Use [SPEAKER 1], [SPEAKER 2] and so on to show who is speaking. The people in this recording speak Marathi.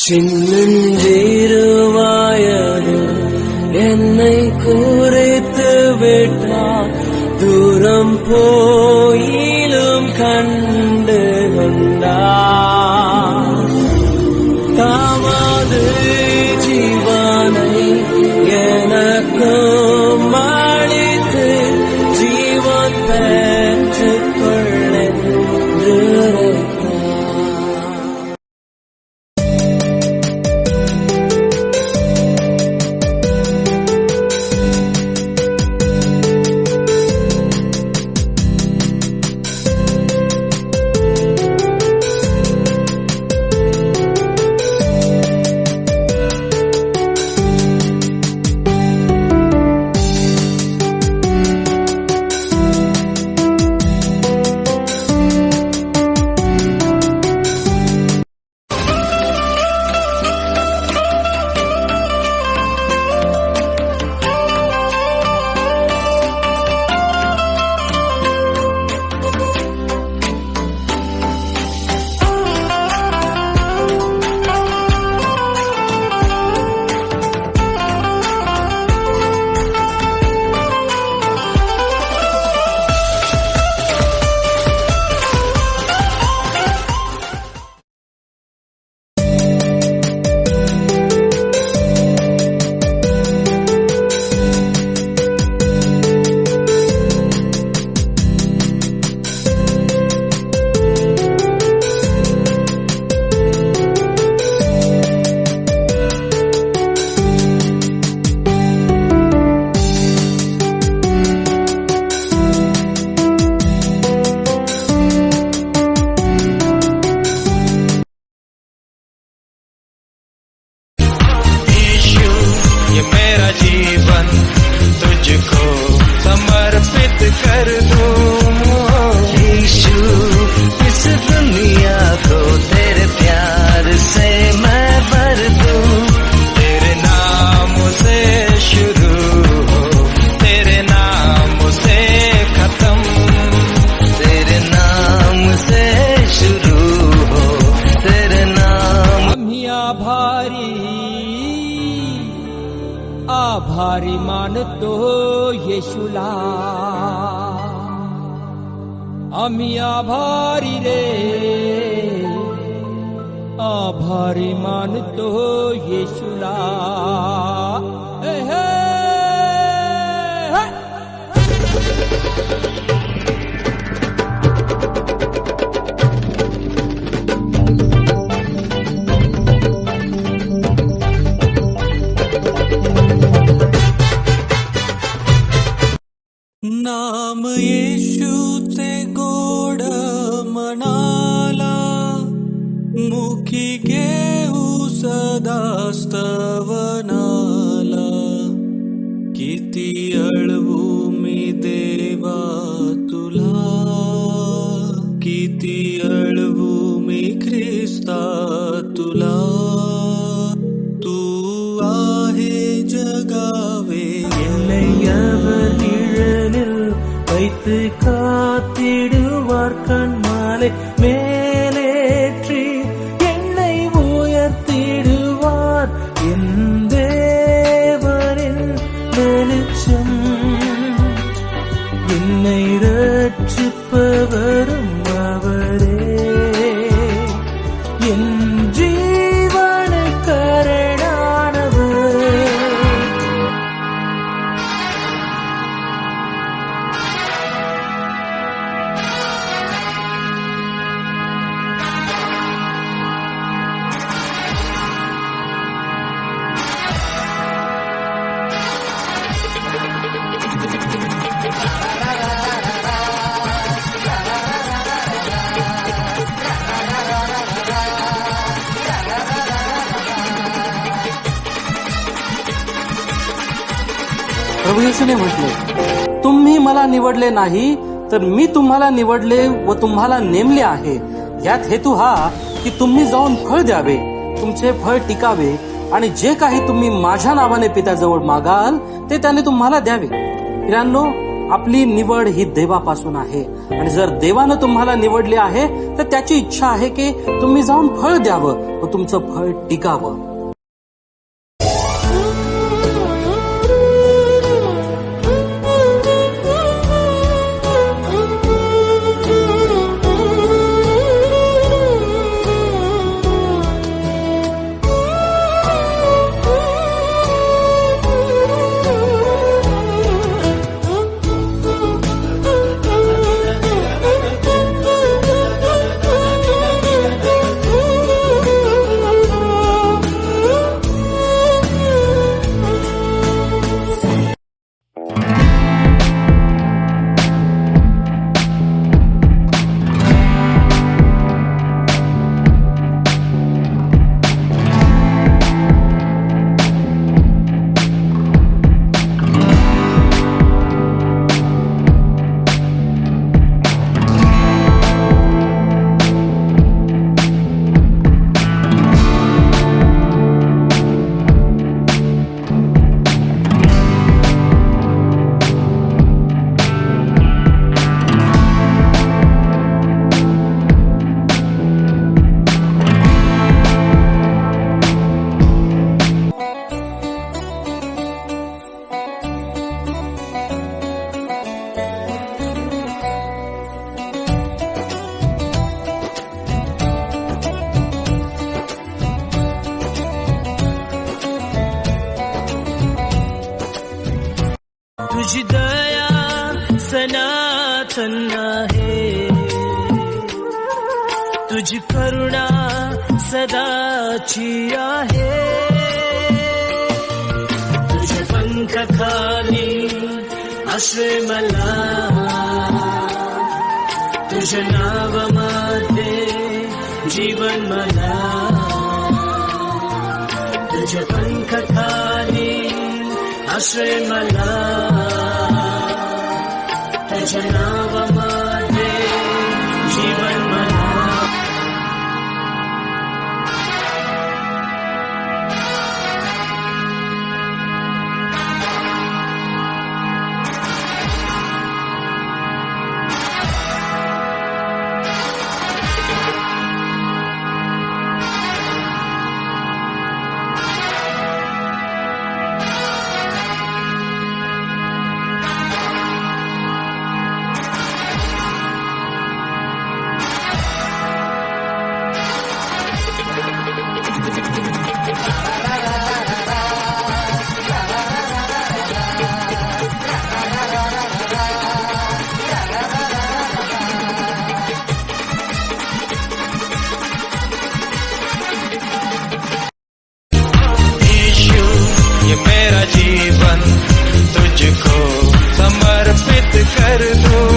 [SPEAKER 1] சின்னஞ்சிறுவாயது என்னை குறைத்து விட்டார், தூரம் போயிலும் கண்டு கொண்டார். தாமது ஜீவனை எனக்கும் அளித்து ஜீவன் பெற்றுக் கொள்ளென்று जीवन तुझको समर्पित कर दूं। यीशु, इस दुनिया को तेरे प्यार से मैं भर दूं। तेरे नाम से शुरू हो, तेरे नाम से खत्म, तेरे नाम से शुरू हो, तेरे नाम।
[SPEAKER 2] आभारी मानतो येशूला, आम्ही आभारी रे, आभारी मानतो येशूला. हे हे
[SPEAKER 1] नाम येशूचे गोड मनाला, मुखी घेऊ सदा स्तवनाला. किती अळवू मी देवा तुला, किती अळवू मी ख्रिस्ता तुला. तू आहे जगावे என்னையவர் நிழலில் வைத்து காத்திடுவார். கண்மாலை மேலேற்றி என்னை உயர்த்திடுவார். என் தேவனின் வெளிச்சம், என்னை ரட்சிப்பவரும் அவரே. என்
[SPEAKER 3] प्रभू येशूने म्हटले, तुम्ही मला निवडले नाही तर मी तुम्हाला निवडले व तुम्हाला नेमले आहे. यात हेतू हा की तुम्ही जाऊन फळ द्यावे, तुमचे फळ टिकावे आणि जे काही तुम्ही माझ्या नावाने पित्याजवळ मागाल ते त्याने तुम्हाला द्यावे. प्रियांनो, आपली निवड ही देवापासून आहे आणि जर देवानं तुम्हाला निवडले आहे तर त्याची इच्छा आहे की तुम्ही जाऊन फळ द्यावं व तुमचं फळ टिकावं.
[SPEAKER 1] तुझी दया सनातन आहे, तुझी करुणा सदाची आहे. तुझ्या पंखाखाली आश्रय मला, तुझ्या नावामध्ये जीवन मला. तुझ्या पंखाखाली आश्रय मला, तुझ्या नावामध्ये जीवन मला.
[SPEAKER 4] जीवन तुझको समर्पित कर दूं.